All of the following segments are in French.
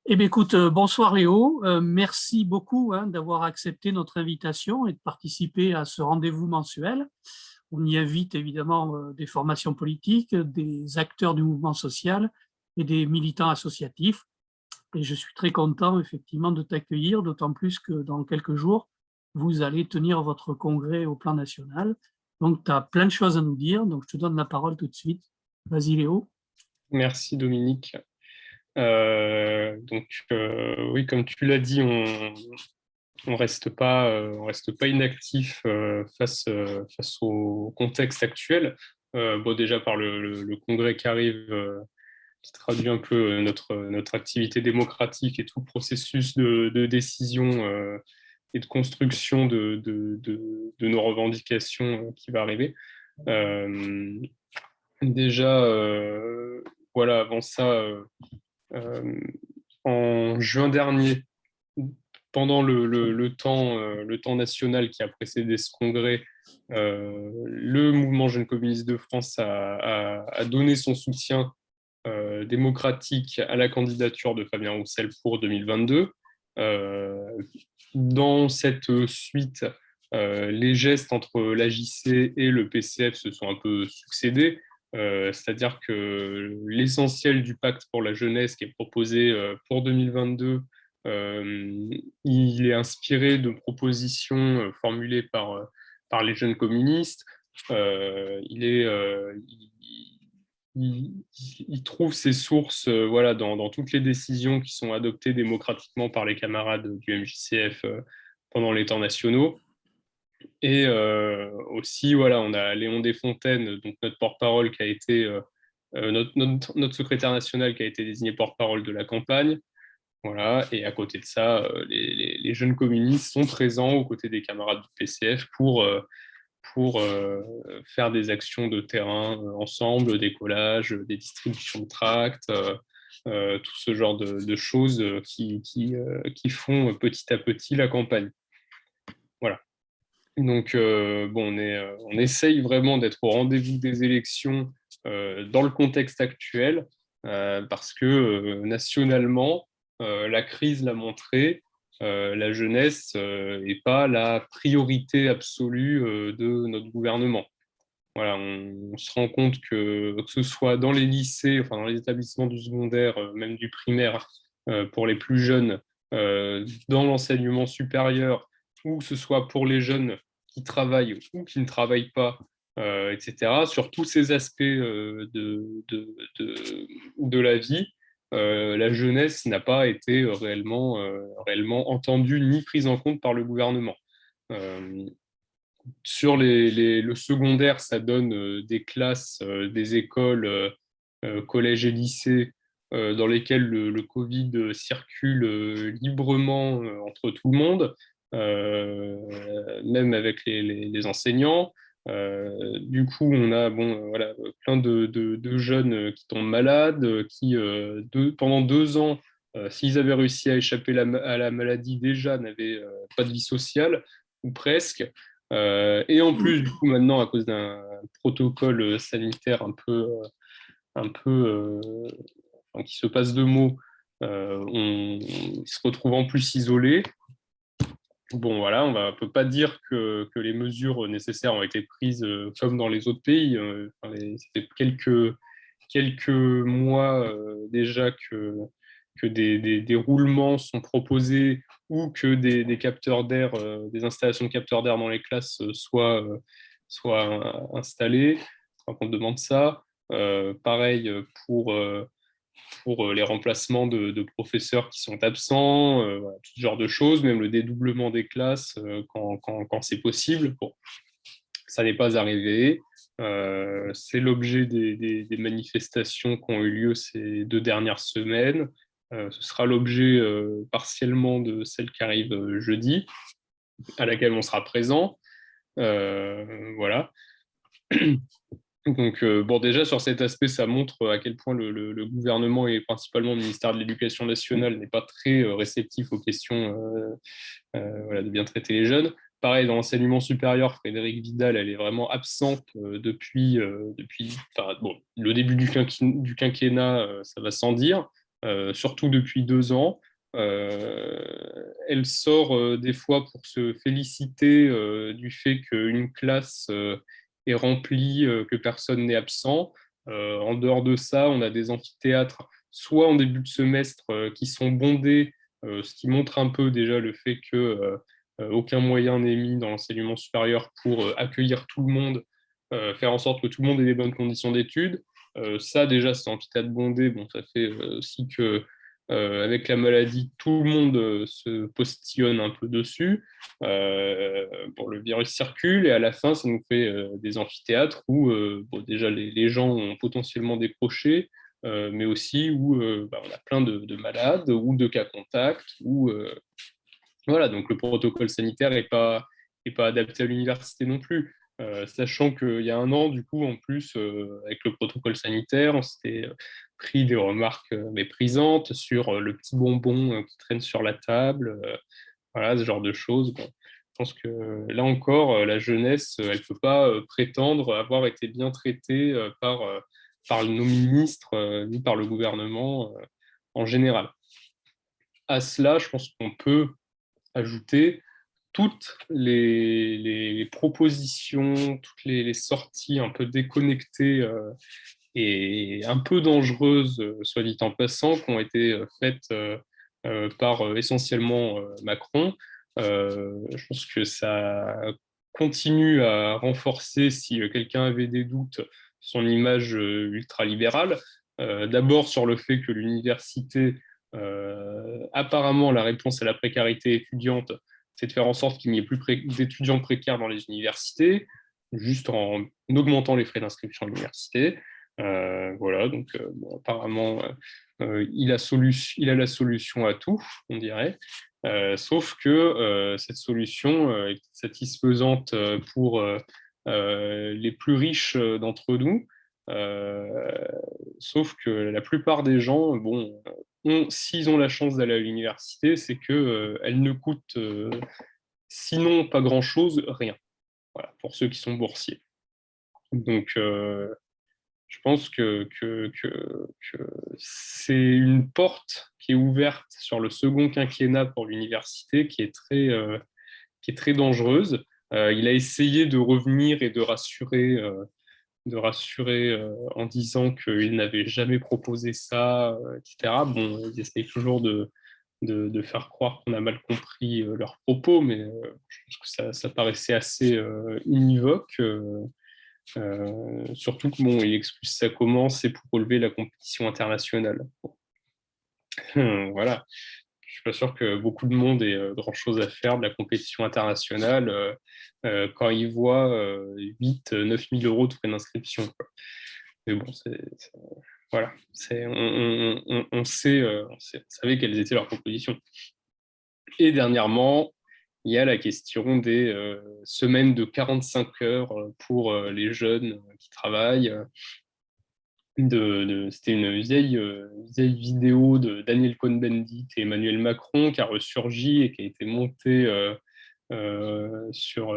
Eh bien, écoute, bonsoir Léo. Merci beaucoup d'avoir accepté notre invitation et de participer à ce rendez-vous mensuel. On y invite évidemment des formations politiques, des acteurs du mouvement social et des militants associatifs. Et je suis très content effectivement de t'accueillir, d'autant plus que dans quelques jours, vous allez tenir votre congrès au plan national. Donc, tu as plein de choses à nous dire. Donc, je te donne la parole tout de suite. Vas-y Léo. Merci Dominique. Oui, comme tu l'as dit, on reste pas inactif face au contexte actuel. Bon, déjà par le congrès qui arrive, qui traduit un peu notre activité démocratique et tout le processus de décision et de construction de nos revendications qui va arriver. Euh, déjà, voilà, avant ça. Euh, En juin dernier, pendant le temps national qui a précédé ce congrès, le mouvement Jeunes communistes de France a donné son soutien démocratique à la candidature de Fabien Roussel pour 2022. Euh, dans cette suite, les gestes entre l'AJC et le PCF se sont un peu succédés. C'est-à-dire que l'essentiel du pacte pour la jeunesse qui est proposé pour 2022, il est inspiré de propositions formulées par les jeunes communistes. Il trouve ses sources voilà, dans toutes les décisions qui sont adoptées démocratiquement par les camarades du MJCF pendant les temps nationaux. Et aussi, voilà, on a Léon Desfontaines, donc notre porte-parole qui a été, notre secrétaire national qui a été désigné porte-parole de la campagne. Voilà. Et à côté de ça, les jeunes communistes sont présents aux côtés des camarades du PCF pour faire des actions de terrain ensemble, des collages, des distributions de tracts, tout ce genre de choses qui font petit à petit la campagne. Voilà. Donc, bon, on essaye vraiment d'être au rendez-vous des élections dans le contexte actuel, parce que nationalement, la crise l'a montré, la jeunesse n'est pas la priorité absolue de notre gouvernement. Voilà, on se rend compte que ce soit dans les lycées, enfin dans les établissements du secondaire, même du primaire, pour les plus jeunes, dans l'enseignement supérieur, ou que ce soit pour les jeunes qui travaillent ou qui ne travaillent pas, etc., sur tous ces aspects de la vie, la jeunesse n'a pas été réellement entendue ni prise en compte par le gouvernement. Euh, Sur le secondaire, ça donne des classes, des écoles, collèges et lycées, dans lesquels le Covid circule librement entre tout le monde, même avec les enseignants. Du coup, on a voilà, plein de jeunes qui tombent malades, qui, pendant 2 ans, s'ils avaient réussi à échapper à la maladie, déjà n'avaient pas de vie sociale, ou presque. Et en plus, du coup, maintenant, à cause d'un protocole sanitaire un peu enfin, qui se passe de mots, ils se retrouvent en plus isolés. Bon, voilà, on peut pas dire que les mesures nécessaires ont été prises comme dans les autres pays. Enfin, c'était quelques mois déjà que des roulements sont proposés ou que des capteurs d'air, des installations de capteurs d'air dans les classes soient installées. Enfin, qu'on demande ça. Pareil pour les remplacements de professeurs qui sont absents, voilà, tout ce genre de choses, même le dédoublement des classes quand c'est possible. Bon, ça n'est pas arrivé. C'est l'objet des manifestations qui ont eu lieu ces 2 dernières semaines. Ce sera l'objet partiellement de celle qui arrive jeudi, à laquelle on sera présent. Voilà. Donc, bon, déjà, sur cet aspect, ça montre à quel point le gouvernement et principalement le ministère de l'Éducation nationale n'est pas très réceptif aux questions voilà, de bien traiter les jeunes. Pareil, dans l'enseignement supérieur, Frédérique Vidal, elle est vraiment absente depuis enfin, bon, le début du quinquennat, ça va sans dire. surtout depuis 2 ans. Elle sort des fois pour se féliciter du fait qu'une classe est remplie, que personne n'est absent. En dehors de ça, on a des amphithéâtres, soit en début de semestre, qui sont bondés, ce qui montre un peu déjà le fait que aucun moyen n'est mis dans l'enseignement supérieur pour accueillir tout le monde, faire en sorte que tout le monde ait des bonnes conditions d'études. Ça, déjà, c'est amphithéâtre bondé. Bon, ça fait aussi que avec la maladie, tout le monde se postillonne un peu dessus. Bon, le virus circule et à la fin, ça nous fait des amphithéâtres où bon, déjà les gens ont potentiellement décroché, mais aussi où bah, on a plein de malades ou de cas contacts. Voilà, donc le protocole sanitaire est pas adapté à l'université non plus. Sachant qu'il y a un an, du coup, en plus, avec le protocole sanitaire, on s'était pris des remarques méprisantes sur le petit bonbon qui traîne sur la table, voilà, ce genre de choses. Bon, je pense que là encore, la jeunesse, elle ne peut pas prétendre avoir été bien traitée par nos ministres, ni par le gouvernement en général. À cela, je pense qu'on peut ajouter toutes les propositions, toutes les sorties un peu déconnectées et un peu dangereuses, soit dit en passant, qui ont été faites par essentiellement Macron. Je pense que ça continue à renforcer, si quelqu'un avait des doutes, son image ultralibérale. D'abord sur le fait que l'université, apparemment, la réponse à la précarité étudiante, c'est de faire en sorte qu'il n'y ait plus d'étudiants précaires dans les universités, juste en augmentant les frais d'inscription à l'université. Voilà, donc bon, apparemment, il a la solution à tout, on dirait. Sauf que cette solution est satisfaisante pour les plus riches d'entre nous. Euh, Sauf que la plupart des gens, bon, s'ils ont la chance d'aller à l'université, c'est que elle ne coûte sinon pas grand-chose, rien. Voilà, pour ceux qui sont boursiers. Donc, je pense que c'est une porte qui est ouverte sur le second quinquennat pour l'université qui est très dangereuse. Il a essayé de revenir et de rassurer en disant qu'il n'avait jamais proposé ça, etc. Bon, ils essayent toujours de faire croire qu'on a mal compris leurs propos, mais je pense que ça paraissait assez univoque. Surtout que bon, il explique ça comment, c'est pour relever la compétition internationale. Bon. Voilà. Je suis pas sûr que beaucoup de monde ait grand-chose à faire de la compétition internationale quand ils voient 8-9 000 euros de frais d'inscription. Mais bon, voilà. On savait quelles étaient leurs propositions. Et dernièrement, il y a la question des semaines de 45 heures pour les jeunes qui travaillent. C'était une vieille vidéo de Daniel Cohn-Bendit et Emmanuel Macron qui a ressurgi et qui a été montée sur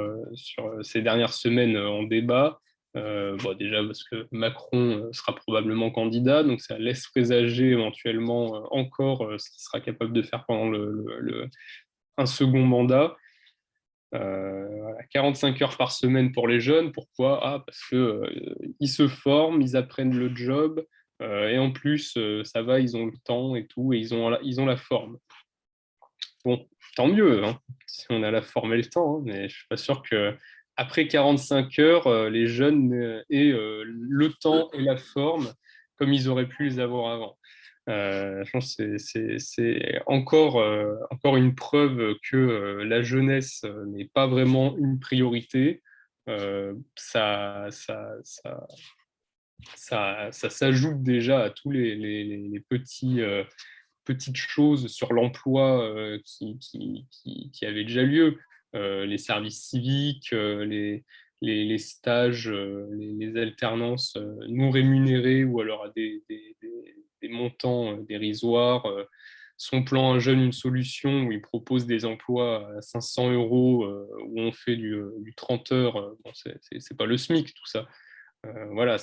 ces dernières semaines en débat. Bon, déjà parce que Macron sera probablement candidat, donc ça laisse présager éventuellement encore ce qu'il sera capable de faire pendant un second mandat. Voilà, 45 heures par semaine pour les jeunes. Pourquoi? Parce que ils se forment, ils apprennent le job, et en plus, ça va, ils ont le temps et tout, et ils ont la forme. Bon, tant mieux, hein, si on a la forme et le temps, hein, mais je suis pas sûr que après 45 heures, les jeunes aient le temps et la forme comme ils auraient pu les avoir avant. Je pense que c'est encore une preuve que la jeunesse n'est pas vraiment une priorité. Ça s'ajoute déjà à tous les petites choses sur l'emploi qui avaient déjà lieu. Les services civiques, les stages, les alternances non rémunérées ou alors à des montants dérisoires. Son plan Un jeune, une solution, où il propose des emplois à 500 euros, où on fait du 30 heures. Bon, c'est pas le SMIC, tout ça. Voilà,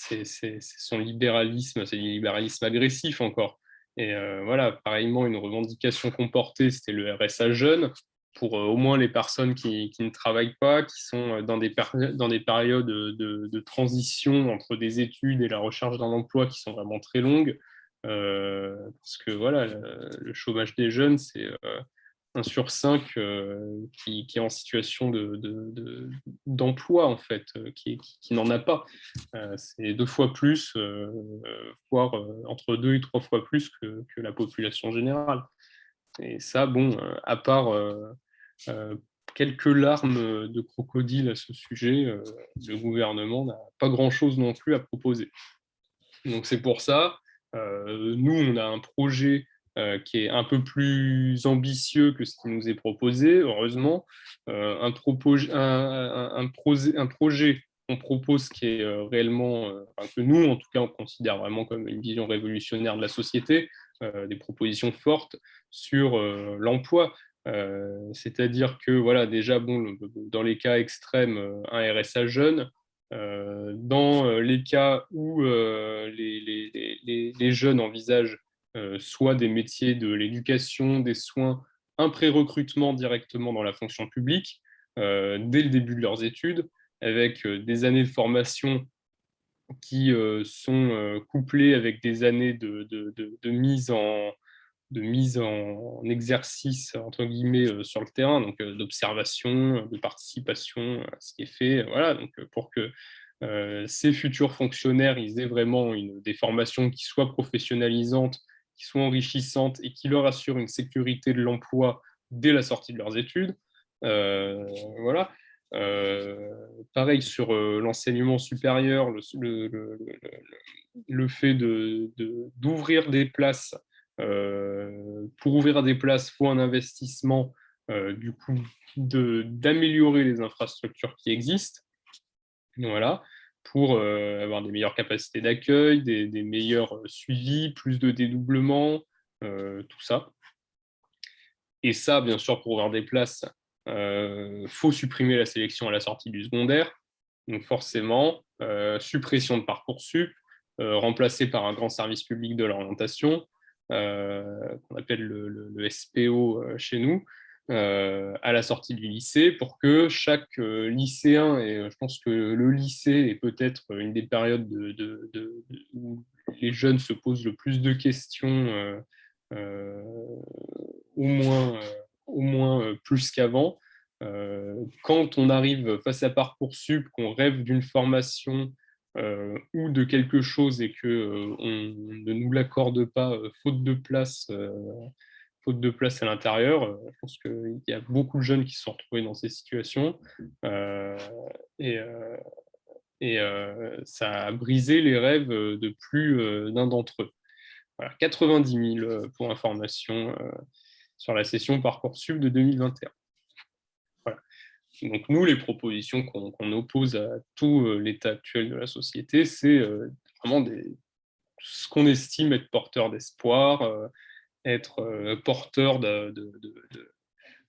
c'est son libéralisme, c'est du libéralisme agressif encore. Et voilà, pareillement, une revendication qu'on portait, c'était le RSA jeune, pour au moins les personnes qui ne travaillent pas, qui sont dans des périodes de transition entre des études et la recherche d'un emploi qui sont vraiment très longues. Parce que voilà, le chômage des jeunes, c'est 1 sur 5 qui est en situation d'emploi, en fait, qui n'en a pas. C'est 2 fois plus, voire entre 2 et 3 fois plus que la population générale. Et ça, bon, à part quelques larmes de crocodile à ce sujet, le gouvernement n'a pas grand-chose non plus à proposer. Donc c'est pour ça, nous, on a un projet qui est un peu plus ambitieux que ce qui nous est proposé, heureusement. Un projet qu'on propose qui est réellement, enfin, que nous, en tout cas, on considère vraiment comme une vision révolutionnaire de la société, des propositions fortes sur l'emploi. C'est-à-dire que, voilà, déjà, bon, dans les cas extrêmes, un RSA jeune, dans les cas où les jeunes envisagent soit des métiers de l'éducation, des soins, un pré-recrutement directement dans la fonction publique, dès le début de leurs études, avec des années de formation qui sont couplées avec des années de mise en exercice, entre guillemets, sur le terrain, donc d'observation, de participation à ce qui est fait, voilà, donc pour que ces futurs fonctionnaires, ils aient vraiment des formations qui soient professionnalisantes, qui soient enrichissantes et qui leur assurent une sécurité de l'emploi dès la sortie de leurs études. Voilà. Pareil sur l'enseignement supérieur, le fait d'ouvrir des places. Pour ouvrir des places, il faut un investissement, du coup, d'améliorer les infrastructures qui existent. Voilà, pour avoir des meilleures capacités d'accueil, des meilleurs suivis, plus de dédoublement, tout ça. Et ça, bien sûr, pour ouvrir des places, faut supprimer la sélection à la sortie du secondaire. Donc forcément, suppression de Parcoursup, remplacé par un grand service public de l'orientation, qu'on appelle le SPO chez nous, à la sortie du lycée, pour que chaque lycéen, et je pense que le lycée est peut-être une des périodes où les jeunes se posent le plus de questions, euh, au moins plus qu'avant. Quand on arrive face à Parcoursup, qu'on rêve d'une formation ou de quelque chose et que on ne nous l'accorde pas faute de place à l'intérieur, je pense qu'il y a beaucoup de jeunes qui se sont retrouvés dans ces situations euh, et, euh, ça a brisé les rêves de plus d'un d'entre eux. Voilà, 90 000 pour information sur la session Parcoursup de 2021. Voilà. Donc nous, les propositions qu'on oppose à tout l'état actuel de la société, c'est vraiment ce qu'on estime être porteur d'espoir, être porteur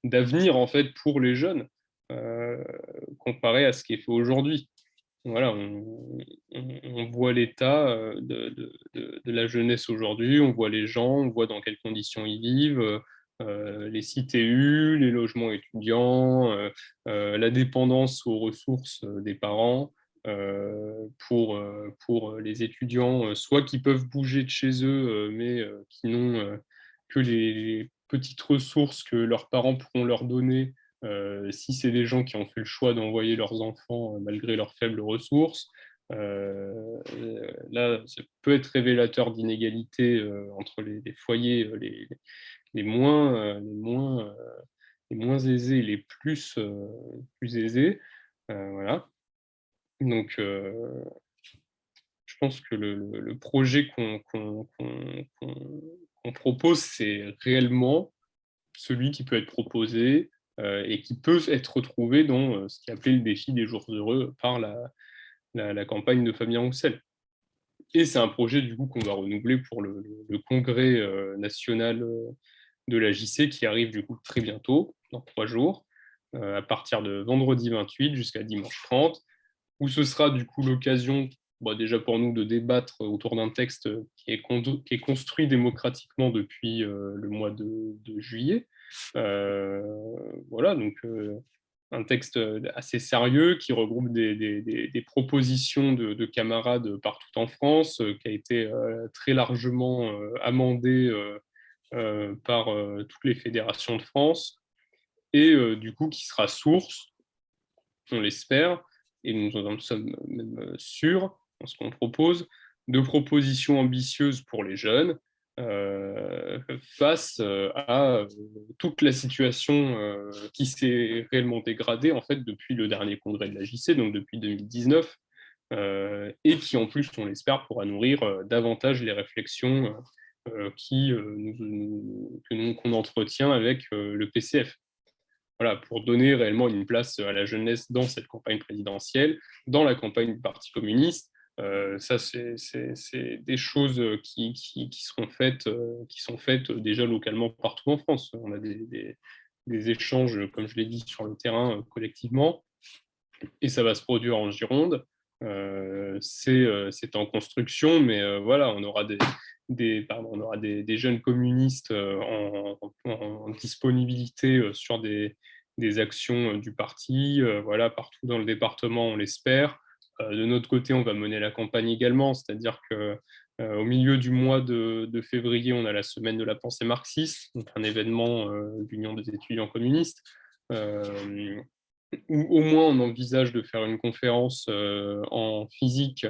d'avenir en fait pour les jeunes, comparé à ce qui est fait aujourd'hui. Voilà, on voit l'état de la jeunesse aujourd'hui, on voit les gens, on voit dans quelles conditions ils vivent, les CTU, les logements étudiants, la dépendance aux ressources des parents pour les étudiants, soit qui peuvent bouger de chez eux, mais qui n'ont que les petites ressources que leurs parents pourront leur donner si c'est des gens qui ont fait le choix d'envoyer leurs enfants malgré leurs faibles ressources. Là, ça peut être révélateur d'inégalités entre les foyers les moins aisés et les plus aisés. Voilà. Donc, je pense que le projet qu'on propose, c'est réellement celui qui peut être proposé et qui peut être retrouvé dans ce qui est appelé le défi des jours heureux par la campagne de Fabien Roussel. Et c'est un projet du coup qu'on va renouveler pour le congrès national de la JC qui arrive du coup très bientôt, dans 3 jours, à partir de vendredi 28 jusqu'à dimanche 30, où ce sera du coup l'occasion déjà pour nous de débattre autour d'un texte qui est construit démocratiquement depuis le mois de juillet. Voilà, donc un texte assez sérieux qui regroupe des propositions de camarades partout en France, qui a été très largement amendé par toutes les fédérations de France, et du coup qui sera source, on l'espère, et nous en sommes même sûrs dans ce qu'on propose, de propositions ambitieuses pour les jeunes face à toute la situation qui s'est réellement dégradée en fait depuis le dernier congrès de la JC, donc depuis 2019, et qui en plus, on l'espère, pourra nourrir davantage les réflexions qu'on entretient avec le PCF. Voilà, pour donner réellement une place à la jeunesse dans cette campagne présidentielle, dans la campagne du Parti communiste. Ça, c'est des choses qui sont faites déjà localement partout en France. On a des échanges, comme je l'ai dit, sur le terrain collectivement, et ça va se produire en Gironde. C'est en construction, mais voilà, on aura des jeunes communistes en disponibilité sur des actions du parti, voilà, partout dans le département, on l'espère. De notre côté, on va mener la campagne également, c'est-à-dire que au milieu du mois de février, on a la semaine de la pensée marxiste, donc un événement de l'Union des étudiants communistes, où au moins on envisage de faire une conférence en physique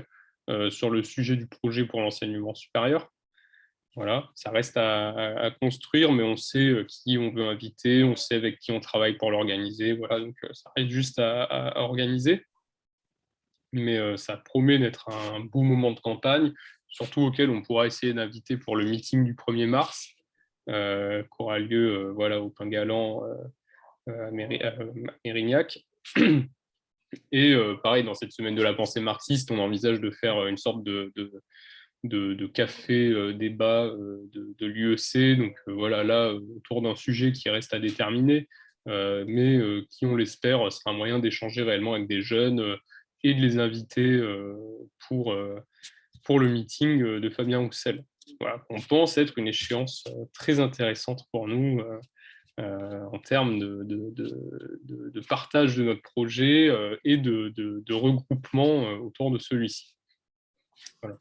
sur le sujet du projet pour l'enseignement supérieur. Voilà, ça reste à construire, mais on sait qui on veut inviter, on sait avec qui on travaille pour l'organiser. Voilà, donc ça reste juste à organiser. Mais ça promet d'être un beau moment de campagne, surtout auquel on pourra essayer d'inviter pour le meeting du 1er mars, qui aura lieu voilà, au Pingalan à Mérignac. Et pareil, dans cette semaine de la pensée marxiste, on envisage de faire une sorte de café débat de l'UEC, donc voilà, là, autour d'un sujet qui reste à déterminer, mais qui, on l'espère, sera un moyen d'échanger réellement avec des jeunes et de les inviter pour le meeting de Fabien Roussel. Voilà, on pense être une échéance très intéressante pour nous en termes de partage de notre projet et de regroupement autour de celui-ci. Voilà.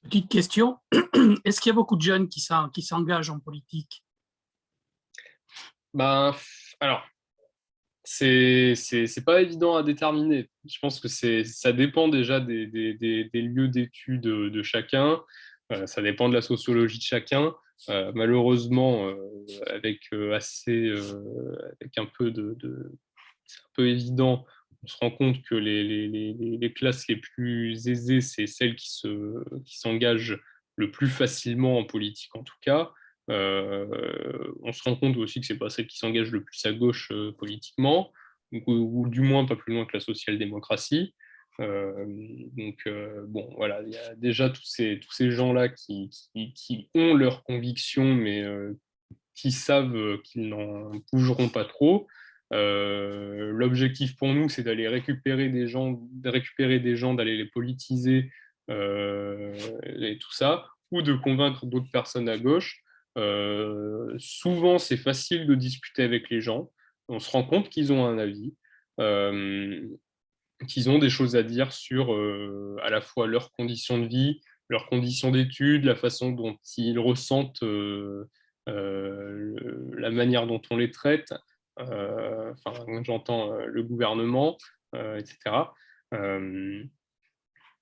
Petite question, est-ce qu'il y a beaucoup de jeunes qui s'engagent en politique? Alors, c'est pas évident à déterminer. Je pense que ça dépend déjà des lieux d'études de chacun, ça dépend de la sociologie de chacun. Malheureusement, avec un peu c'est un peu évident, on se rend compte que les classes les plus aisées, c'est celles qui s'engagent le plus facilement en politique, en tout cas. On se rend compte aussi que c'est pas celle qui s'engage le plus à gauche politiquement, ou du moins pas plus loin que la social-démocratie. Bon, voilà, il y a déjà tous ces gens-là qui ont leurs convictions, mais qui savent qu'ils n'en bougeront pas trop. L'objectif pour nous, c'est d'aller récupérer des gens, d'aller les politiser et tout ça, ou de convaincre d'autres personnes à gauche. Souvent, c'est facile de discuter avec les gens. On se rend compte qu'ils ont un avis, qu'ils ont des choses à dire sur à la fois leurs conditions de vie, leurs conditions d'études, la façon dont ils ressentent la manière dont on les traite, j'entends le gouvernement, etc.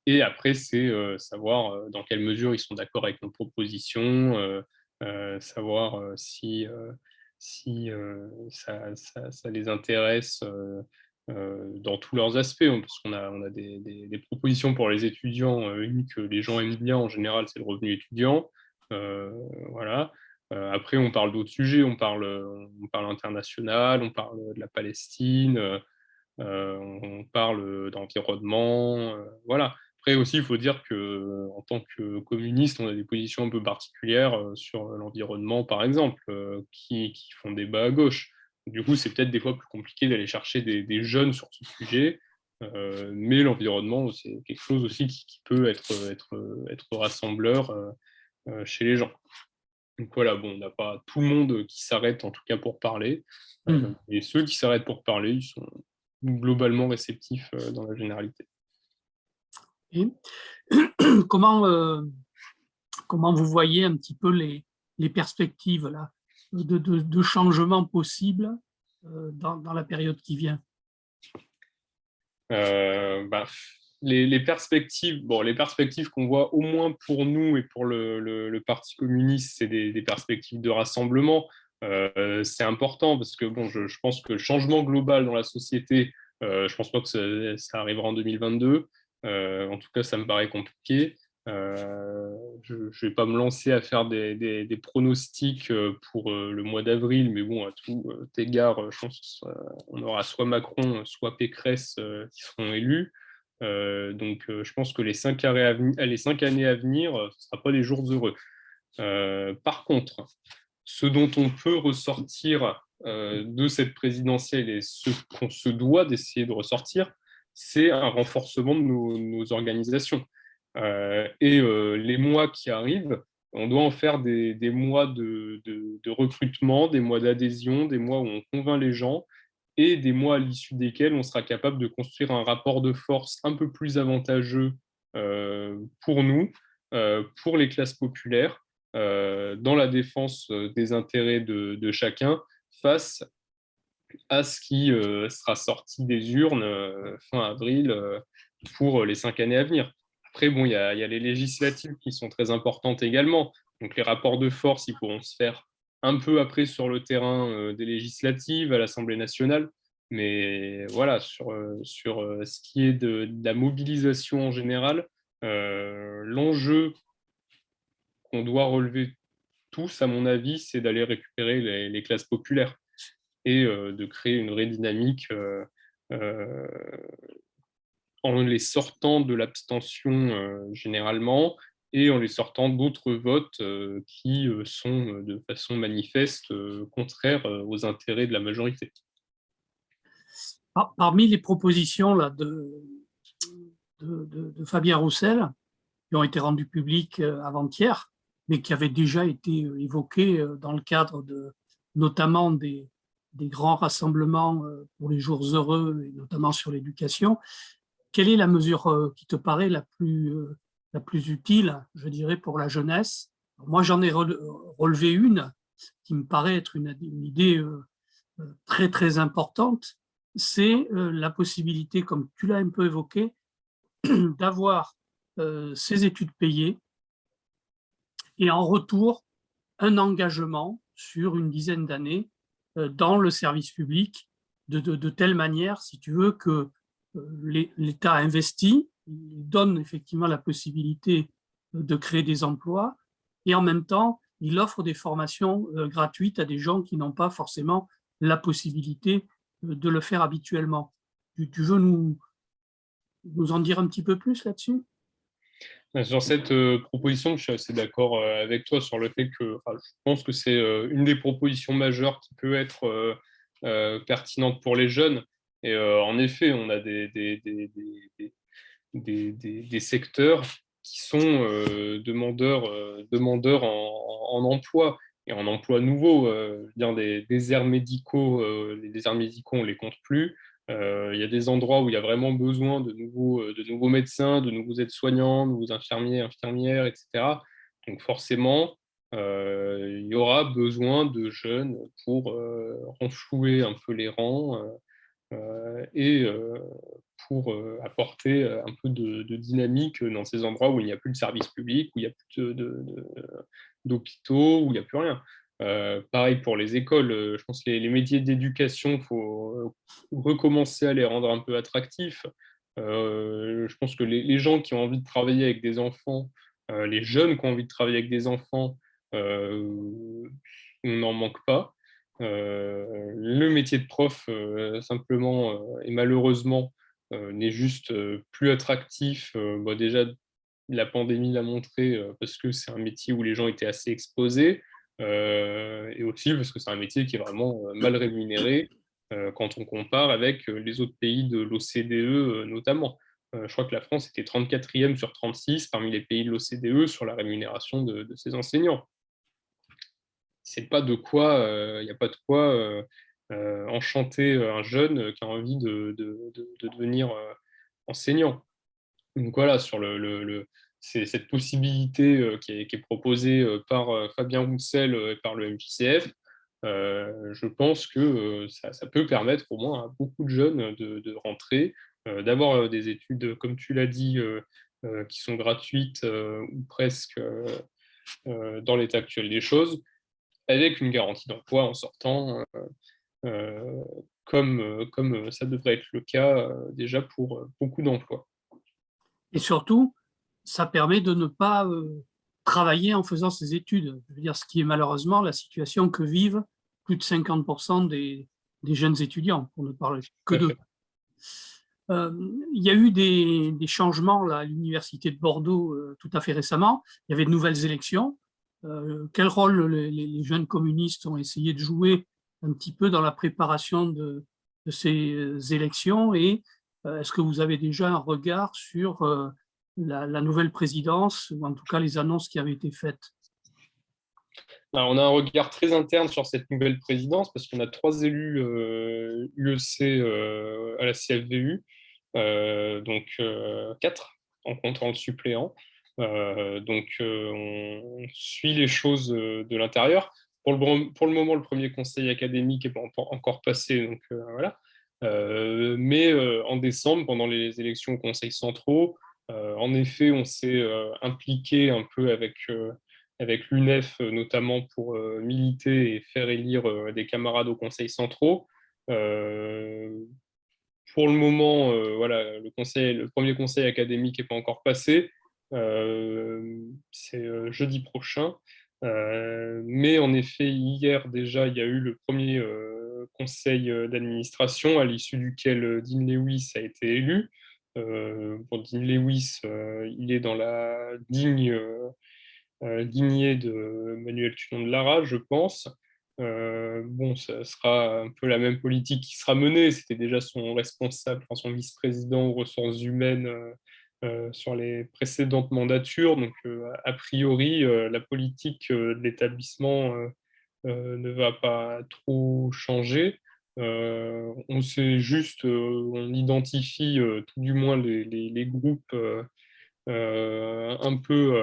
Et après, c'est savoir dans quelle mesure ils sont d'accord avec nos propositions, savoir si ça les intéresse dans tous leurs aspects, parce qu'on a des propositions pour les étudiants, une que les gens aiment bien en général, c'est le revenu étudiant. Voilà. Après, on parle d'autres sujets, on parle international, on parle de la Palestine, on parle d'environnement, voilà. Après aussi, il faut dire qu'en tant que communiste, on a des positions un peu particulières sur l'environnement, par exemple, qui font débat à gauche. Du coup, c'est peut-être des fois plus compliqué d'aller chercher des jeunes sur ce sujet. Mais l'environnement, c'est quelque chose aussi qui peut être rassembleur chez les gens. Donc voilà, bon, on n'a pas tout le monde qui s'arrête, en tout cas pour parler, et ceux qui s'arrêtent pour parler, ils sont globalement réceptifs dans la généralité. Et comment, comment vous voyez un petit peu les perspectives là, de changement possible dans la période qui vient? Bah, les perspectives, bon, les perspectives qu'on voit au moins pour nous et pour le Parti communiste, c'est des perspectives de rassemblement. C'est important parce que bon, je pense que le changement global dans la société, je pense pas que ça arrivera en 2022. En tout cas, ça me paraît compliqué. Je ne vais pas me lancer à faire des pronostics pour le mois d'avril, mais bon, à tout égard, je pense qu'on aura soit Macron, soit Pécresse qui seront élus. Donc, je pense que les 5 années à venir, ce ne sera pas des jours heureux. Par contre, ce dont on peut ressortir de cette présidentielle et ce qu'on se doit d'essayer de ressortir, c'est un renforcement de nos organisations. Et les mois qui arrivent, on doit en faire des mois de recrutement, des mois d'adhésion, des mois où on convainc les gens et des mois à l'issue desquels on sera capable de construire un rapport de force un peu plus avantageux pour nous, pour les classes populaires, dans la défense des intérêts de chacun face à ce qui sera sorti des urnes fin avril pour les 5 années à venir. Après, bon, il y a les législatives qui sont très importantes également. Donc, les rapports de force, ils pourront se faire un peu après sur le terrain des législatives à l'Assemblée nationale. Mais voilà, sur ce qui est de la mobilisation en général, l'enjeu qu'on doit relever tous, à mon avis, c'est d'aller récupérer les classes populaires et de créer une vraie dynamique euh, en les sortant de l'abstention généralement et en les sortant d'autres votes qui sont de façon manifeste contraires aux intérêts de la majorité. Parmi les propositions là, de Fabien Roussel, qui ont été rendues publiques avant-hier, mais qui avaient déjà été évoquées dans le cadre notamment des grands rassemblements pour les jours heureux, et notamment sur l'éducation, quelle est la mesure qui te paraît la plus utile, je dirais, pour la jeunesse? Moi, j'en ai relevé une qui me paraît être une idée très, très importante, c'est la possibilité, comme tu l'as un peu évoqué, d'avoir ces études payées et en retour un engagement sur une dizaine d'années dans le service public de telle manière, si tu veux, que l'État investit, il donne effectivement la possibilité de créer des emplois et en même temps, il offre des formations gratuites à des gens qui n'ont pas forcément la possibilité de le faire habituellement. Tu veux nous en dire un petit peu plus là-dessus? Sur cette proposition, je suis assez d'accord avec toi sur le fait que enfin, je pense que c'est une des propositions majeures qui peut être pertinente pour les jeunes. Et en effet, on a des secteurs qui sont demandeurs en emploi et en emploi nouveau. Je veux dire, des déserts médicaux, les déserts médicaux, on ne les compte plus. Il y a des endroits où il y a vraiment besoin de nouveaux médecins, de nouveaux aides-soignants, de nouveaux infirmiers, infirmières, etc. Donc forcément, il y aura besoin de jeunes pour renflouer un peu les rangs et pour apporter un peu de dynamique dans ces endroits où il n'y a plus de service public, où il n'y a plus d'hôpitaux, où il n'y a plus rien. Pareil pour les écoles, je pense que les métiers d'éducation, il faut recommencer à les rendre un peu attractifs. Je pense que les gens qui ont envie de travailler avec des enfants, les jeunes qui ont envie de travailler avec des enfants, on n'en manque pas. Le métier de prof, simplement, et malheureusement, n'est juste plus attractif. Bah, déjà, la pandémie l'a montré parce que c'est un métier où les gens étaient assez exposés et aussi parce que c'est un métier qui est vraiment mal rémunéré. quand on compare avec les autres pays de l'OCDE notamment. Je crois que la France était 34e sur 36 parmi les pays de l'OCDE sur la rémunération de ses enseignants. Il n'y a pas de quoi enchanter un jeune qui a envie de devenir enseignant. Donc voilà, sur c'est cette possibilité qui est proposée par Fabien Roussel et par le MJCF. Je pense que ça peut permettre au moins à beaucoup de jeunes de rentrer, d'avoir des études, comme tu l'as dit, qui sont gratuites ou presque dans l'état actuel des choses, avec une garantie d'emploi en sortant, euh, comme ça devrait être le cas déjà pour beaucoup d'emplois. Et surtout, ça permet de ne pas travailler en faisant ses études. Je veux dire, ce qui est malheureusement la situation que vivent plus de 50% des jeunes étudiants, pour ne parler que d'eux. Il y a eu des changements là, à l'université de Bordeaux tout à fait récemment. Il y avait de nouvelles élections. Quel rôle les jeunes communistes ont essayé de jouer un petit peu dans la préparation de ces élections, et est-ce que vous avez déjà un regard sur la nouvelle présidence, ou en tout cas les annonces qui avaient été faites? Alors, on a un regard très interne sur cette nouvelle présidence parce qu'on a 3 élus UEC à la CFVU, donc 4 en comptant le suppléant. Donc on suit les choses de l'intérieur. Pour le moment, le premier conseil académique n'est pas encore passé, donc voilà. Mais en décembre, pendant les élections aux conseils centraux, en effet, on s'est impliqué un peu avec l'UNEF, notamment pour militer et faire élire des camarades aux conseils centraux. Pour le moment, voilà, le premier conseil académique n'est pas encore passé. C'est jeudi prochain. Mais en effet, hier déjà, il y a eu le premier conseil d'administration à l'issue duquel Dean Lewis a été élu. Pour Dean Lewis, il est dans la lignée de Manuel Tudon de Lara, je pense. Bon, ça sera un peu la même politique qui sera menée. C'était déjà son responsable, enfin son vice-président aux ressources humaines sur les précédentes mandatures. Donc, a priori, la politique de l'établissement ne va pas trop changer. On identifie tout du moins les groupes un peu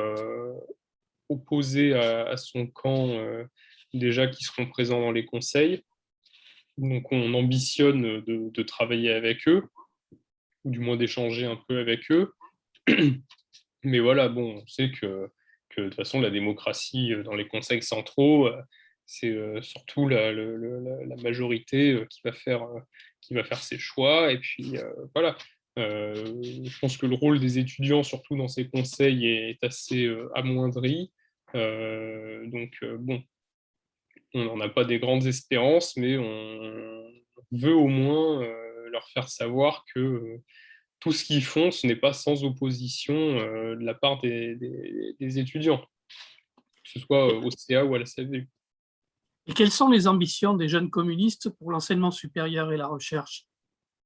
opposés à son camp déjà qui seront présents dans les conseils. Donc on ambitionne de travailler avec eux, ou du moins d'échanger un peu avec eux. Mais voilà, bon, on sait que de toute façon, la démocratie dans les conseils centraux, c'est surtout la majorité qui va faire ses choix. Et puis voilà. Je pense que le rôle des étudiants, surtout dans ces conseils, est assez amoindri. Bon, on n'en a pas des grandes espérances, mais on veut au moins leur faire savoir que tout ce qu'ils font, ce n'est pas sans opposition de la part des étudiants, que ce soit au CA ou à la CFDU. Et quelles sont les ambitions des jeunes communistes pour l'enseignement supérieur et la recherche?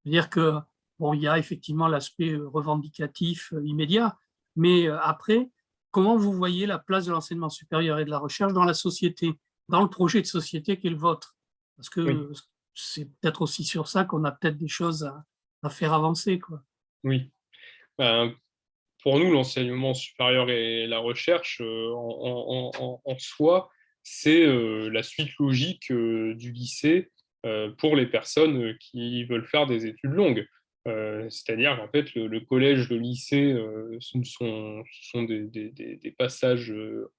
C'est-à-dire que, bon, il y a effectivement l'aspect revendicatif immédiat, mais après, comment vous voyez la place de l'enseignement supérieur et de la recherche dans la société, dans le projet de société qui est le vôtre? Parce que Oui, c'est peut-être aussi sur ça qu'on a peut-être des choses à faire avancer, quoi. oui. Ben, pour nous, l'enseignement supérieur et la recherche, en soi, c'est la suite logique du lycée pour les personnes qui veulent faire des études longues. C'est-à-dire qu'en fait, le collège, le lycée, ce sont des passages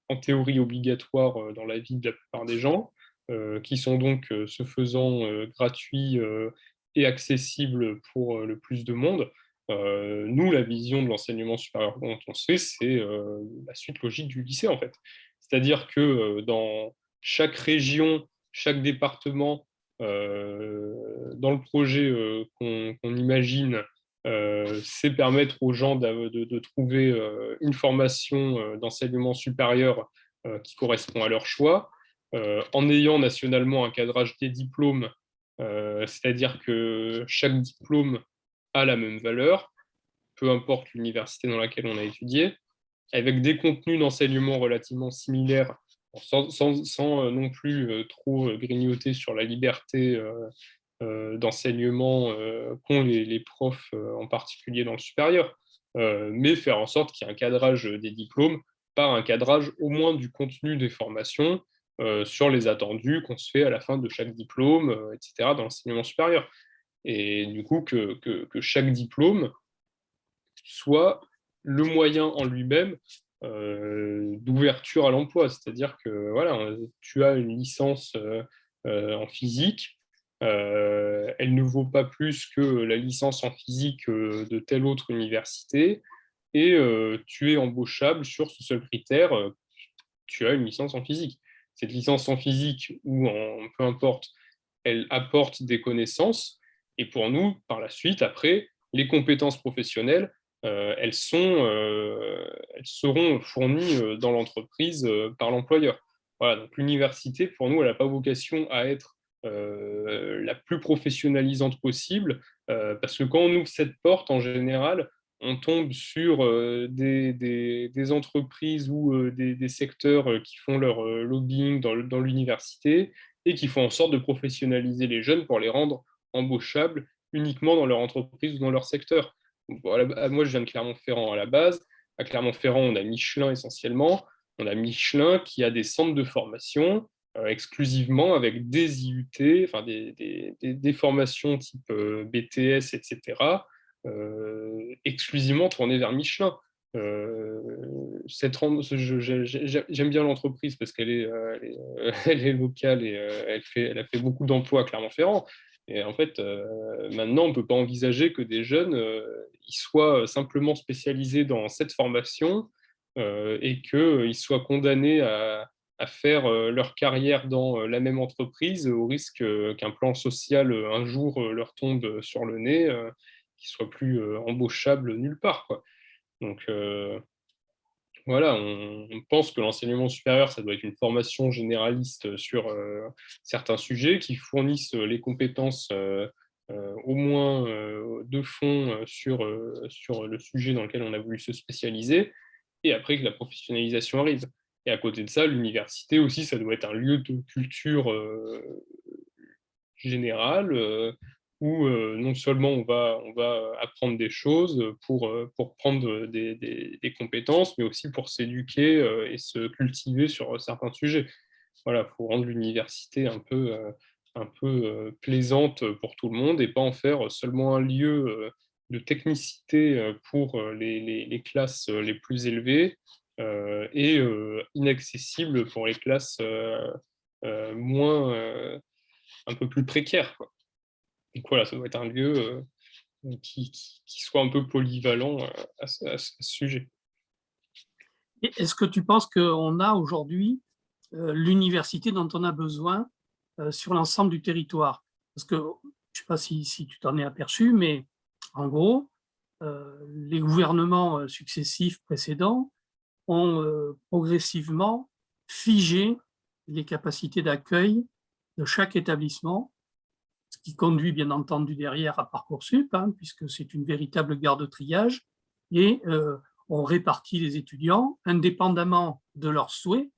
en théorie obligatoires dans la vie de la plupart des gens, qui sont donc, ce faisant, gratuits et accessibles pour le plus de monde. Nous, la vision de l'enseignement supérieur dont on se fait, c'est la suite logique du lycée, en fait. C'est-à-dire que dans chaque région, chaque département, dans le projet qu'on imagine, c'est permettre aux gens de trouver une formation d'enseignement supérieur qui correspond à leur choix, en ayant nationalement un cadrage des diplômes C'est-à-dire que chaque diplôme a la même valeur, peu importe l'université dans laquelle on a étudié, avec des contenus d'enseignement relativement similaires, sans non plus trop grignoter sur la liberté d'enseignement qu'ont les profs, en particulier dans le supérieur, mais faire en sorte qu'il y ait un cadrage des diplômes par un cadrage au moins du contenu des formations sur les attendus qu'on se fait à la fin de chaque diplôme, etc., dans l'enseignement supérieur. Et du coup, que chaque diplôme soit le moyen en lui-même d'ouverture à l'emploi. C'est-à-dire que voilà, tu as une licence en physique, elle ne vaut pas plus que la licence en physique de telle autre université, et tu es embauchable sur ce seul critère, tu as une licence en physique. Cette licence en physique, ou en peu importe, elle apporte des connaissances, et pour nous, par la suite, après, les compétences professionnelles, elles seront fournies dans l'entreprise par l'employeur. Voilà, donc l'université, pour nous, elle n'a pas vocation à être la plus professionnalisante possible, parce que quand on ouvre cette porte, en général, on tombe sur des entreprises ou des secteurs qui font leur lobbying dans l'université et qui font en sorte de professionnaliser les jeunes pour les rendre embauchables uniquement dans leur entreprise ou dans leur secteur. Donc, voilà, moi, je viens de Clermont-Ferrand à la base. À Clermont-Ferrand, on a Michelin essentiellement. On a Michelin qui a des centres de formation exclusivement avec des IUT, enfin des formations type BTS, etc., exclusivement tournées vers Michelin. J'aime bien l'entreprise parce elle est locale et elle a fait beaucoup d'emplois à Clermont-Ferrand. Et en fait, maintenant, on ne peut pas envisager que des jeunes ils soient simplement spécialisés dans cette formation et qu'ils soient condamnés à faire leur carrière dans la même entreprise au risque qu'un plan social un jour leur tombe sur le nez, qu'ils ne soient plus embauchables nulle part, quoi. Donc voilà, on pense que l'enseignement supérieur, ça doit être une formation généraliste sur certains sujets qui fournissent les compétences au moins de fond sur le sujet dans lequel on a voulu se spécialiser, et après que la professionnalisation arrive. Et à côté de ça, l'université aussi, ça doit être un lieu de culture générale où non seulement on va apprendre des choses pour prendre des compétences, mais aussi pour s'éduquer et se cultiver sur certains sujets. Voilà, pour rendre l'université un peu plaisante pour tout le monde et pas en faire seulement un lieu de technicité pour les classes les plus élevées et inaccessible pour les classes moins, un peu plus précaires, quoi. Donc voilà, ça doit être un lieu qui soit un peu polyvalent à ce sujet. Est-ce que tu penses qu'on a aujourd'hui l'université dont on a besoin sur l'ensemble du territoire? Parce que, je ne sais pas si tu t'en es aperçu, mais en gros, les gouvernements successifs précédents ont progressivement figé les capacités d'accueil de chaque établissement, ce qui conduit bien entendu derrière à Parcoursup, hein, puisque c'est une véritable gare de triage, et on répartit les étudiants indépendamment de leurs souhaits,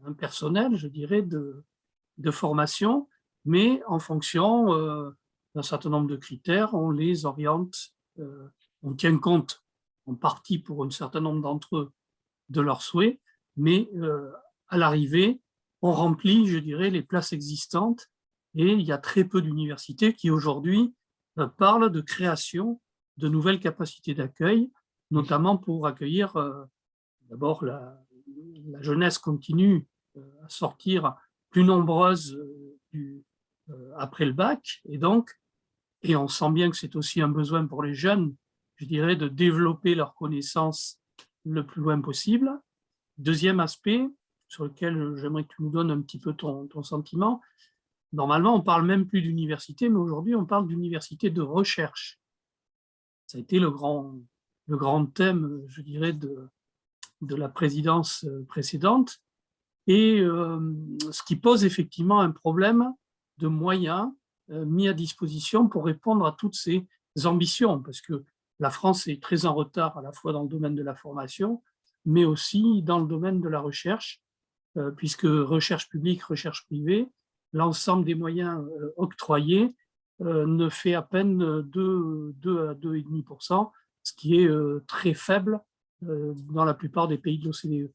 hein, personnels, je dirais, de formation, mais en fonction d'un certain nombre de critères, on les oriente, on tient compte en partie pour un certain nombre d'entre eux de leurs souhaits, mais à l'arrivée, on remplit, je dirais, les places existantes, et il y a très peu d'universités qui aujourd'hui parlent de création de nouvelles capacités d'accueil, notamment pour accueillir d'abord la jeunesse continue à sortir plus nombreuse après le bac, et on sent bien que c'est aussi un besoin pour les jeunes, je dirais, de développer leurs connaissances le plus loin possible. Deuxième aspect, sur lequel j'aimerais que tu nous donnes un petit peu ton sentiment, normalement, on ne parle même plus d'université, mais aujourd'hui, on parle d'université de recherche. Ça a été le grand thème, je dirais, de la présidence précédente, et ce qui pose effectivement un problème de moyens mis à disposition pour répondre à toutes ces ambitions, parce que la France est très en retard à la fois dans le domaine de la formation, mais aussi dans le domaine de la recherche, puisque recherche publique, recherche privée, l'ensemble des moyens octroyés ne fait à peine 2 à 2,5%, ce qui est très faible dans la plupart des pays de l'OCDE.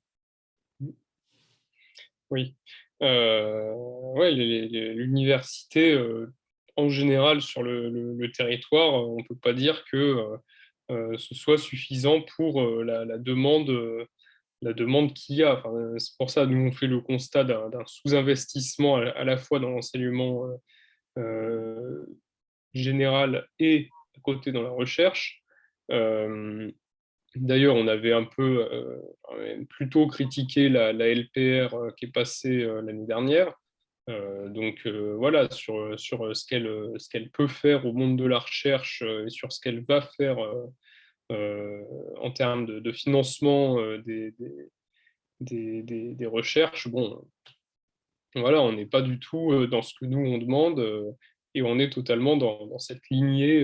Oui. Ouais, l'université, en général, sur le territoire, on ne peut pas dire que ce soit suffisant pour la demande qu'il y a. Enfin, c'est pour ça que nous, on fait le constat d'un sous-investissement à la fois dans l'enseignement général et à côté dans la recherche. D'ailleurs, on avait un peu plutôt critiqué la LPR qui est passée l'année dernière. Donc voilà, sur ce qu'elle peut faire au monde de la recherche et sur ce qu'elle va faire en termes de financement des recherches. Bon, voilà, on n'est pas du tout dans ce que nous on demande et on est totalement dans cette lignée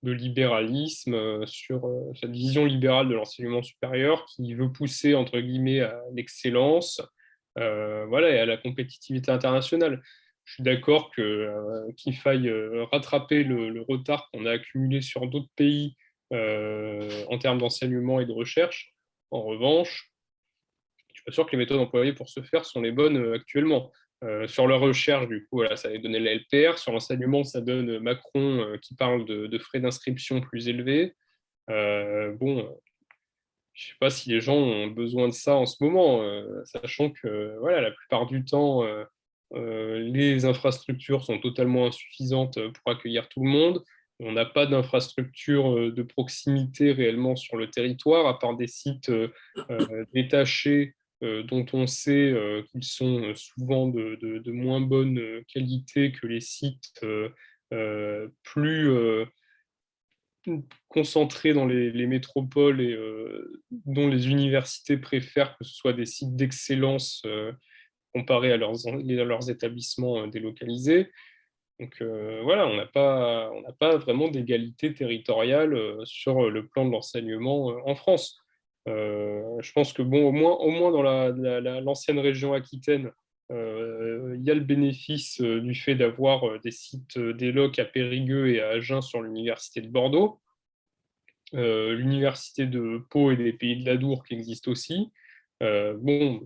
de libéralisme, sur cette vision libérale de l'enseignement supérieur qui veut pousser, entre guillemets, à l'excellence, voilà, et à la compétitivité internationale. Je suis d'accord qu'il faille rattraper le retard qu'on a accumulé sur d'autres pays en termes d'enseignement et de recherche. En revanche, je ne suis pas sûr que les méthodes employées pour ce faire sont les bonnes actuellement. Sur la recherche, du coup, voilà, ça avait donné la LPR. Sur l'enseignement, ça donne Macron qui parle de frais d'inscription plus élevés. Bon, je ne sais pas si les gens ont besoin de ça en ce moment, sachant que voilà, la plupart du temps, les infrastructures sont totalement insuffisantes pour accueillir tout le monde. On n'a pas d'infrastructure de proximité réellement sur le territoire, à part des sites détachés dont on sait qu'ils sont souvent de moins bonne qualité que les sites plus concentrés dans les métropoles et dont les universités préfèrent que ce soit des sites d'excellence comparés à leurs établissements délocalisés. Donc voilà, on n'a pas vraiment d'égalité territoriale sur le plan de l'enseignement en France. Je pense que bon, au moins dans l'ancienne région Aquitaine, il y a le bénéfice du fait d'avoir des sites déloc à Périgueux et à Agen sur l'université de Bordeaux, l'université de Pau et des Pays de l'Adour qui existe aussi. Bon,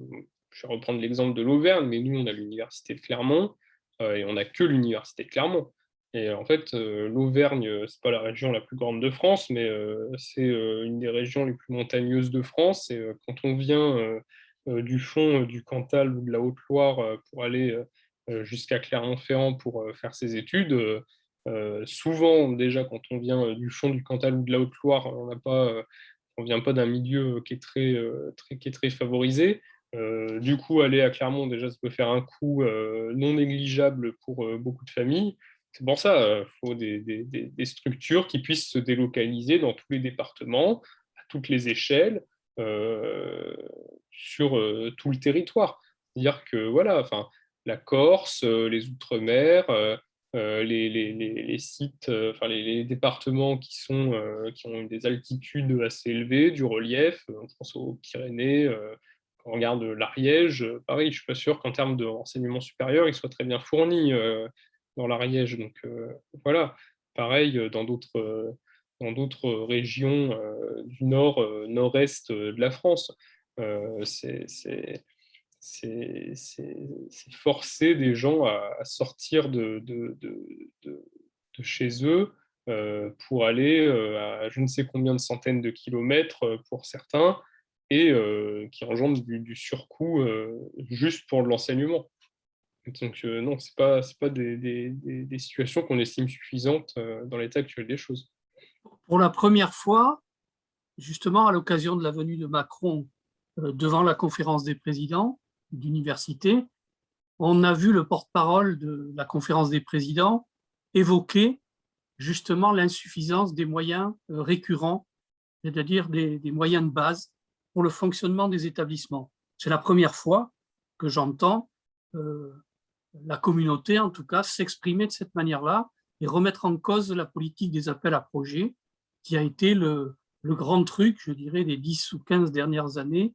je vais reprendre l'exemple de l'Auvergne, mais nous, on a l'université de Clermont et on n'a que l'université de Clermont. Et en fait, l'Auvergne, c'est pas la région la plus grande de France, mais c'est une des régions les plus montagneuses de France. Et quand on vient du fond du Cantal ou de la Haute-Loire pour aller jusqu'à Clermont-Ferrand pour faire ses études, souvent, déjà, quand on vient du fond du Cantal ou de la Haute-Loire, on vient pas d'un milieu qui est qui est très favorisé. Du coup, aller à Clermont, déjà, ça peut faire un coût non négligeable pour beaucoup de familles. C'est pour ça qu'il faut des structures qui puissent se délocaliser dans tous les départements, à toutes les échelles, euh, sur tout le territoire. C'est-à-dire que voilà, enfin, la Corse, les Outre-mer, les sites, enfin les départements qui ont des altitudes assez élevées, du relief, on pense aux Pyrénées, quand on regarde l'Ariège, pareil, je ne suis pas sûr qu'en termes d'enseignement supérieur, il soit très bien fourni dans l'Ariège. Donc voilà, pareil dans d'autres régions du nord, nord-est de la France. C'est forcer des gens à sortir de chez eux pour aller à je ne sais combien de centaines de kilomètres pour certains et qui engendrent du surcoût juste pour l'enseignement. Donc non, c'est pas des situations qu'on estime suffisantes dans l'état actuel des choses. Pour la première fois, justement à l'occasion de la venue de Macron devant la conférence des présidents d'université, on a vu le porte-parole de la conférence des présidents évoquer justement l'insuffisance des moyens récurrents, c'est-à-dire des moyens de base pour le fonctionnement des établissements. C'est la première fois que j'entends la communauté, en tout cas, s'exprimer de cette manière-là et remettre en cause la politique des appels à projets, qui a été le grand truc, je dirais, des 10 ou 15 dernières années.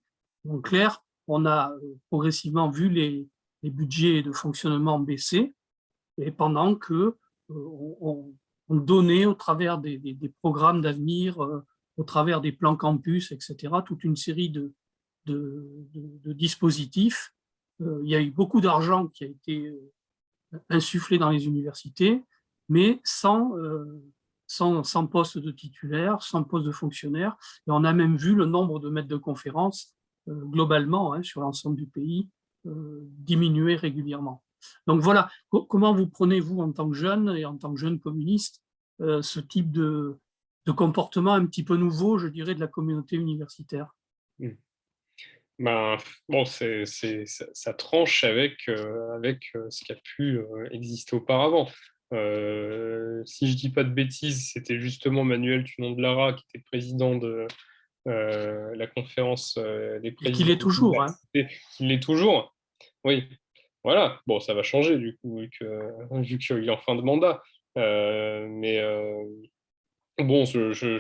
En clair, on a progressivement vu les budgets de fonctionnement baisser, et pendant que on donnait au travers des programmes d'avenir, au travers des plans campus, etc., toute une série de dispositifs. Il y a eu beaucoup d'argent qui a été insufflé dans les universités, mais sans poste de titulaire, sans poste de fonctionnaire. Et on a même vu le nombre de maîtres de conférences globalement, hein, sur l'ensemble du pays, diminuer régulièrement. Donc voilà, comment vous prenez, vous, en tant que jeune et en tant que jeune communiste, ce type de comportement un petit peu nouveau, je dirais, de la communauté universitaire? Ben, bon, ça tranche avec, ce qui a pu exister auparavant. Si je dis pas de bêtises, c'était justement Manuel Tunon de Lara qui était président de la conférence des Et qu'il présidents est des toujours, hein. universités. Il l'est toujours. Oui, voilà. Bon, ça va changer du coup, vu qu'il est en fin de mandat. Mais bon, je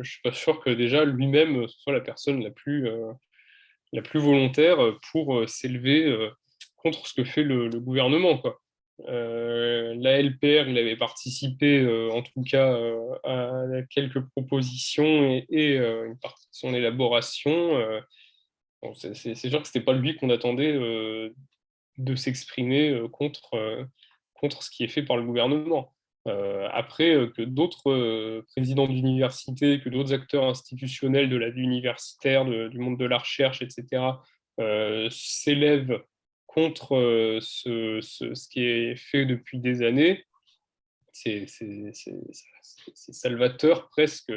suis pas sûr que déjà lui-même ce soit la personne la plus volontaire pour s'élever contre ce que fait le gouvernement, quoi. La LPR, il avait participé, en tout cas, à quelques propositions et une partie de son élaboration. Bon, c'est sûr que c'était pas lui qu'on attendait de s'exprimer contre ce qui est fait par le gouvernement. Après, que d'autres présidents d'université, que d'autres acteurs institutionnels de la vie universitaire, du monde de la recherche, etc., s'élèvent contre ce qui est fait depuis des années, c'est salvateur presque,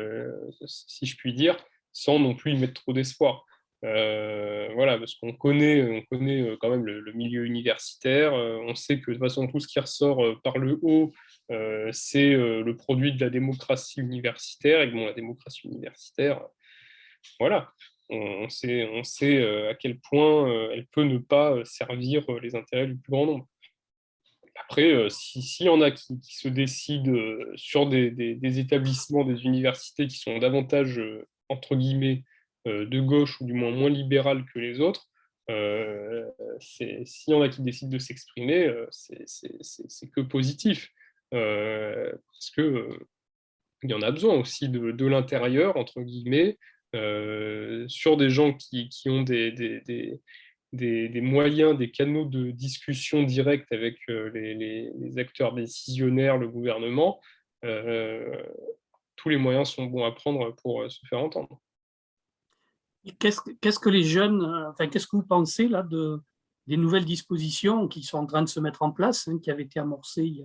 si je puis dire, sans non plus y mettre trop d'espoir. Voilà, parce qu'on connaît quand même le milieu universitaire, on sait que de toute façon tout ce qui ressort par le haut, c'est le produit de la démocratie universitaire, et que bon, la démocratie universitaire, voilà, on sait à quel point elle peut ne pas servir les intérêts du plus grand nombre. Après, s'il y en a qui se décident sur des établissements, des universités qui sont davantage, entre guillemets, de gauche ou du moins libérales que les autres, s'il y en a qui décident de s'exprimer, c'est que positif. Parce que il y en a besoin aussi de l'intérieur, entre guillemets, sur des gens qui ont des moyens, des canaux de discussion directs avec les acteurs décisionnaires, le gouvernement. euh, Tous les moyens sont bons à prendre pour se faire entendre. Qu'est-ce que les jeunes, enfin, qu'est-ce que vous pensez là des nouvelles dispositions qui sont en train de se mettre en place, hein, qui avaient été amorcées il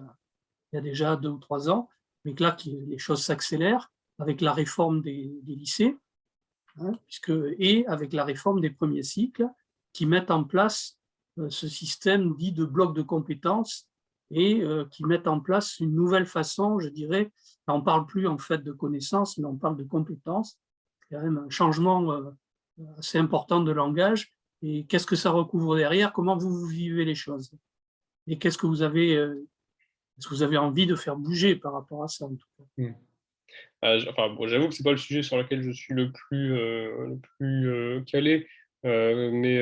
y a déjà 2 ou 3 ans, mais que là, les choses s'accélèrent avec la réforme des lycées, hein, et avec la réforme des premiers cycles, qui mettent en place ce système dit de bloc de compétences et qui mettent en place une nouvelle façon, je dirais, on ne parle plus en fait de connaissances, mais on parle de compétences. Il y a même un changement assez important de langage. Et qu'est-ce que ça recouvre derrière? Comment vous vivez les choses? Et est-ce que vous avez envie de faire bouger par rapport à ça, en tout cas? Mm. Enfin, bon, j'avoue que c'est pas le sujet sur lequel je suis le plus calé, mais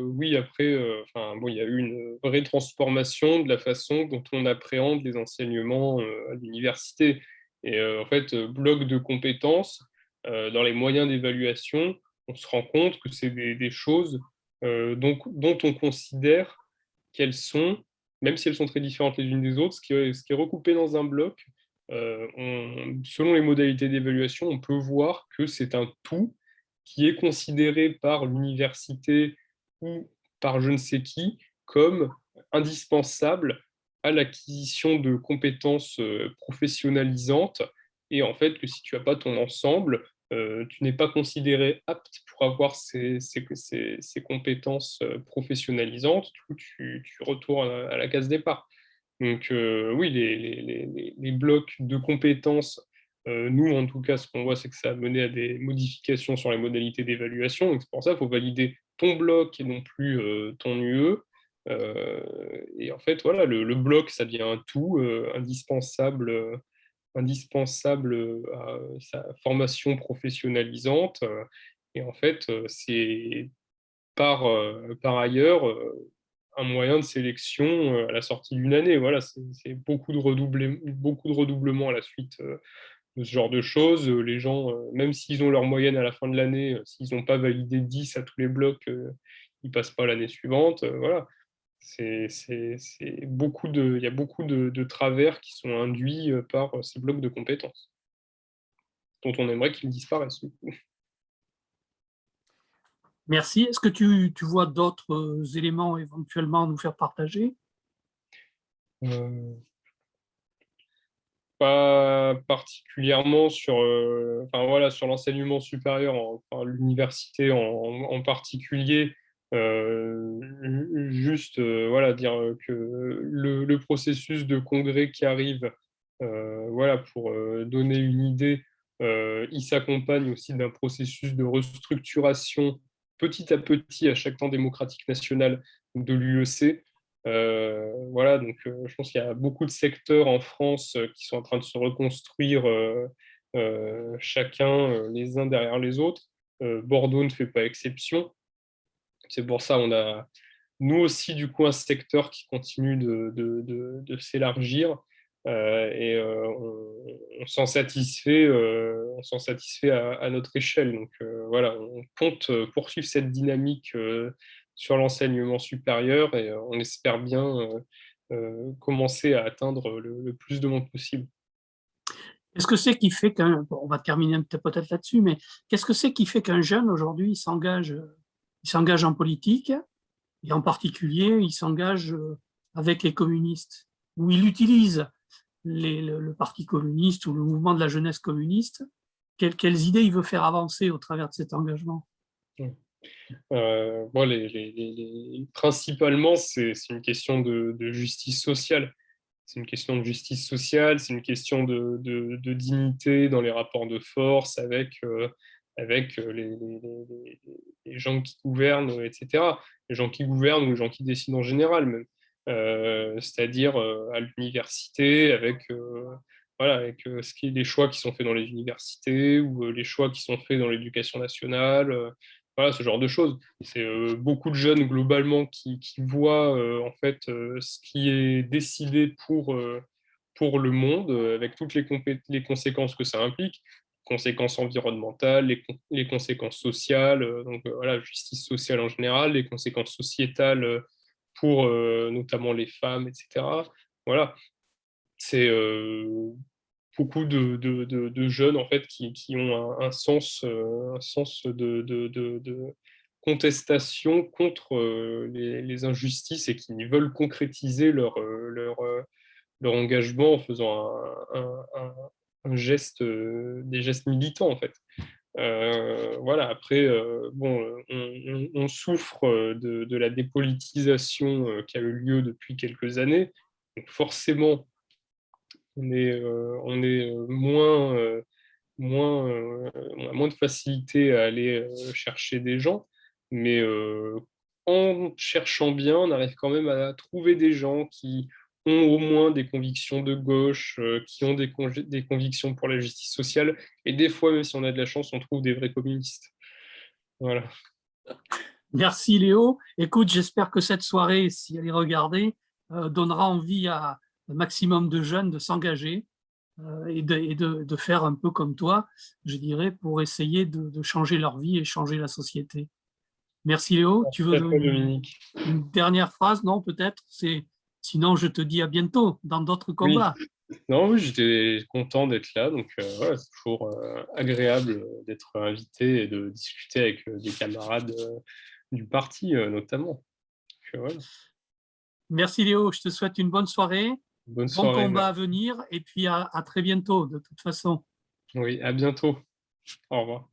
oui, après, enfin, bon, il y a eu une vraie transformation de la façon dont on appréhende les enseignements à l'université. Et en fait, bloc de compétences, dans les moyens d'évaluation, on se rend compte que c'est des choses dont on considère qu'elles sont, même si elles sont très différentes les unes des autres, ce qui est recoupé dans un bloc, selon les modalités d'évaluation, on peut voir que c'est un tout qui est considéré par l'université ou par je ne sais qui comme indispensable à l'acquisition de compétences professionnalisantes, et en fait que si tu n'as pas ton ensemble, tu n'es pas considéré apte pour avoir ces compétences professionnalisantes, du coup tu retournes à la case départ. Donc oui, les blocs de compétences, nous en tout cas, ce qu'on voit, c'est que ça a mené à des modifications sur les modalités d'évaluation. Donc c'est pour ça qu'il faut valider ton bloc et non plus ton UE. Et en fait, voilà, le bloc, ça devient un tout indispensable, à sa formation professionnalisante. Et en fait, c'est par ailleurs un moyen de sélection à la sortie d'une année. Voilà, c'est beaucoup de redoublements à la suite de ce genre de choses. Les gens, même s'ils ont leur moyenne à la fin de l'année, s'ils n'ont pas validé 10 à tous les blocs, ils passent pas l'année suivante. Voilà. Il y a beaucoup de travers qui sont induits par ces blocs de compétences, dont on aimerait qu'ils disparaissent. Merci. Est-ce que tu vois d'autres éléments éventuellement à nous faire partager? Euh, Pas particulièrement sur, enfin, voilà, sur l'enseignement supérieur, enfin, l'université en particulier. Juste voilà, dire que le processus de congrès qui arrive, voilà, pour donner une idée, il s'accompagne aussi d'un processus de restructuration petit à petit à chaque temps démocratique national de l'UEC. Voilà, donc je pense qu'il y a beaucoup de secteurs en France qui sont en train de se reconstruire chacun les uns derrière les autres. Bordeaux ne fait pas exception. C'est pour ça on a, nous aussi, du coup, un secteur qui continue de s'élargir et on s'en satisfait, à notre échelle. Donc voilà, on compte poursuivre cette dynamique sur l'enseignement supérieur et on espère bien commencer à atteindre le plus de monde possible. Qu'est-ce que c'est qui fait qu'un, bon, on va terminer peut-être là-dessus, mais qu'est-ce que c'est qui fait qu'un jeune aujourd'hui il s'engage en politique et en particulier il s'engage avec les communistes, ou il utilise le Parti communiste ou le mouvement de la jeunesse communiste? Quelles idées il veut faire avancer au travers de cet engagement? Bon, principalement, c'est une question de justice sociale. C'est une question de justice sociale, c'est une question de dignité dans les rapports de force avec les gens qui gouvernent, etc. Les gens qui gouvernent ou les gens qui décident en général, même. C'est-à-dire à l'université, voilà, avec les choix qui sont faits dans les universités ou les choix qui sont faits dans l'éducation nationale. Voilà, ce genre de choses. C'est beaucoup de jeunes globalement qui voient en fait ce qui est décidé pour le monde, avec toutes les conséquences que ça implique, conséquences environnementales, les conséquences sociales, donc voilà, justice sociale en général, les conséquences sociétales pour notamment les femmes, etc. Voilà, c'est beaucoup de jeunes en fait qui ont un sens de contestation contre les injustices et qui veulent concrétiser leur engagement en faisant un geste, des gestes militants en fait. Voilà, après, bon, on souffre de la dépolitisation qui a eu lieu depuis quelques années. Donc forcément, on est on a moins de facilité à aller chercher des gens, mais en cherchant bien, on arrive quand même à trouver des gens qui ont au moins des convictions de gauche, qui ont des convictions pour la justice sociale, et des fois, même si on a de la chance, on trouve des vrais communistes. Voilà. Merci Léo. Écoute, j'espère que cette soirée, si elle est regardée, donnera envie à un maximum de jeunes de s'engager et de faire un peu comme toi, je dirais, pour essayer de changer leur vie et changer la société. Merci Léo. Tu veux Merci à toi, Dominique. une dernière phrase? Non, peut-être. Sinon, je te dis à bientôt dans d'autres Oui, combats. non, oui, j'étais content d'être là, donc voilà, c'est toujours agréable d'être invité et de discuter avec des camarades du parti, notamment. Donc, voilà. Merci Léo. Je te souhaite une bonne soirée, Bonne bon soirée. combat à venir et puis à très bientôt de toute façon. Oui, à bientôt. Au revoir.